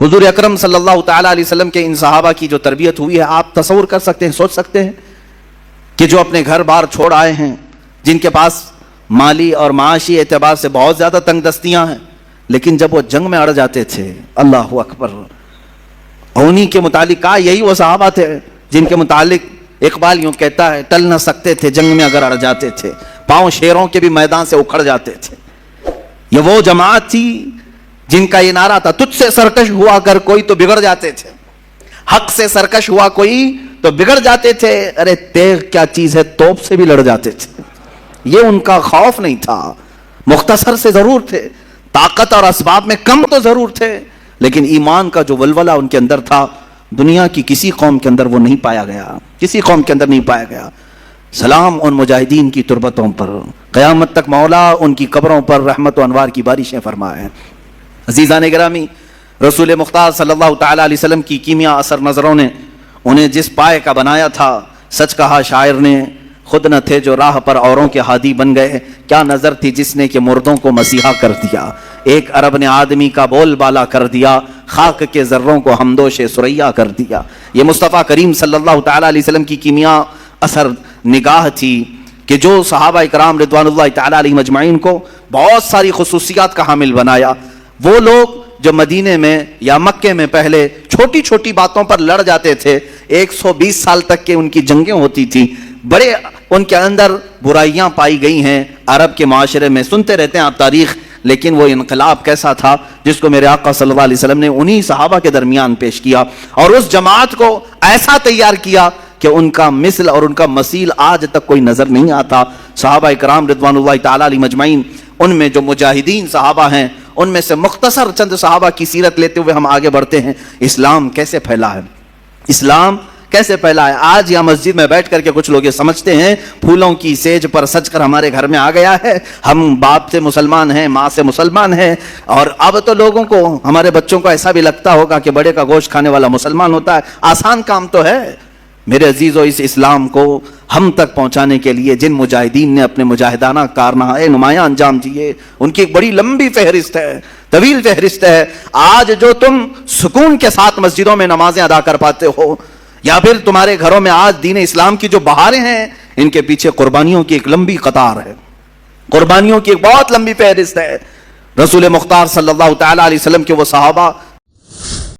حضور اکرم صلی اللہ تعالیٰ علیہ وسلم کے ان صحابہ کی جو تربیت ہوئی ہے، آپ تصور کر سکتے ہیں، سوچ سکتے ہیں کہ جو اپنے گھر بار چھوڑ آئے ہیں، جن کے پاس مالی اور معاشی اعتبار سے بہت زیادہ تنگ دستیاں ہیں، لیکن جب وہ جنگ میں اڑ جاتے تھے، اللہ اکبر، انہی کے متعلق کہا، یہی وہ صحابہ تھے جن کے متعلق اقبال یوں کہتا ہے، ٹل نہ سکتے تھے جنگ میں اگر اڑ جاتے تھے، پاؤں شیروں کے بھی میدان سے اکھڑ جاتے تھے۔ یہ وہ جماعت تھی جن کا یہ نعرہ تھا، تجھ سے سرکش ہوا کر کوئی تو بگڑ جاتے تھے، حق سے سرکش ہوا کوئی تو بگڑ جاتے تھے، ارے تیغ کیا چیز ہے، توپ سے بھی لڑ جاتے تھے۔ یہ ان کا خوف نہیں تھا، مختصر سے ضرور تھے، طاقت اور اسباب میں کم تو ضرور تھے، لیکن ایمان کا جو ولولہ ان کے اندر تھا، دنیا کی کسی قوم کے اندر وہ نہیں پایا گیا، کسی قوم کے اندر نہیں پایا گیا۔ سلام ان مجاہدین کی تربتوں پر، قیامت تک مولا ان کی قبروں پر رحمت و انوار کی بارشیں فرمائے۔ عزیزان گرامی، رسول مختار صلی اللہ تعالیٰ علیہ وسلم کی کیمیا اثر نظروں نے انہیں جس پائے کا بنایا تھا، سچ کہا شاعر نے، خود نہ تھے جو راہ پر اوروں کے ہادی بن گئے، کیا نظر تھی جس نے کہ مردوں کو مسیحا کر دیا، ایک عرب نے آدمی کا بول بالا کر دیا، خاک کے ذروں کو ہمدوش سریا کر دیا۔ یہ مصطفیٰ کریم صلی اللہ تعالیٰ علیہ وسلم کی کیمیا اثر نگاہ تھی کہ جو صحابہ اکرام رضوان اللہ تعالیٰ علیہم اجمعین کو بہت ساری خصوصیات کا حامل بنایا۔ وہ لوگ جو مدینے میں یا مکے میں پہلے چھوٹی چھوٹی باتوں پر لڑ جاتے تھے، 120 سال تک کے ان کی جنگیں ہوتی تھی، بڑے ان کے اندر برائیاں پائی گئی ہیں، عرب کے معاشرے میں سنتے رہتے ہیں آپ تاریخ، لیکن وہ انقلاب کیسا تھا جس کو میرے آقا صلی اللہ علیہ وسلم نے انہی صحابہ کے درمیان پیش کیا، اور اس جماعت کو ایسا تیار کیا کہ ان کا مثل اور ان کا مثیل آج تک کوئی نظر نہیں آتا۔ صحابہ اکرام رضوان اللہ تعالیٰ علیہ مجمعین، ان میں جو مجاہدین صحابہ ہیں، ان میں سے مختصر چند صحابہ کی سیرت لیتے ہوئے ہم آگے بڑھتے ہیں۔ اسلام کیسے پھیلا ہے، اسلام کیسے پھیلا ہے؟ آج یہاں مسجد میں بیٹھ کر کے کچھ لوگ یہ سمجھتے ہیں پھولوں کی سیج پر سج کر ہمارے گھر میں آ گیا ہے، ہم باپ سے مسلمان ہیں، ماں سے مسلمان ہیں، اور اب تو لوگوں کو، ہمارے بچوں کو ایسا بھی لگتا ہوگا کہ بڑے کا گوشت کھانے والا مسلمان ہوتا ہے۔ آسان کام تو ہے میرے عزیزو، اس اسلام کو ہم تک پہنچانے کے لیے جن مجاہدین نے اپنے مجاہدانہ کارنامے نمایاں انجام دیے، ان کی ایک بڑی لمبی فہرست ہے، طویل فہرست ہے۔ آج جو تم سکون کے ساتھ مسجدوں میں نمازیں ادا کر پاتے ہو، یا پھر تمہارے گھروں میں آج دین اسلام کی جو بہاریں ہیں، ان کے پیچھے قربانیوں کی ایک لمبی قطار ہے، قربانیوں کی ایک بہت لمبی فہرست ہے۔ رسول مختار صلی اللہ تعالیٰ علیہ وسلم کے وہ صحابہ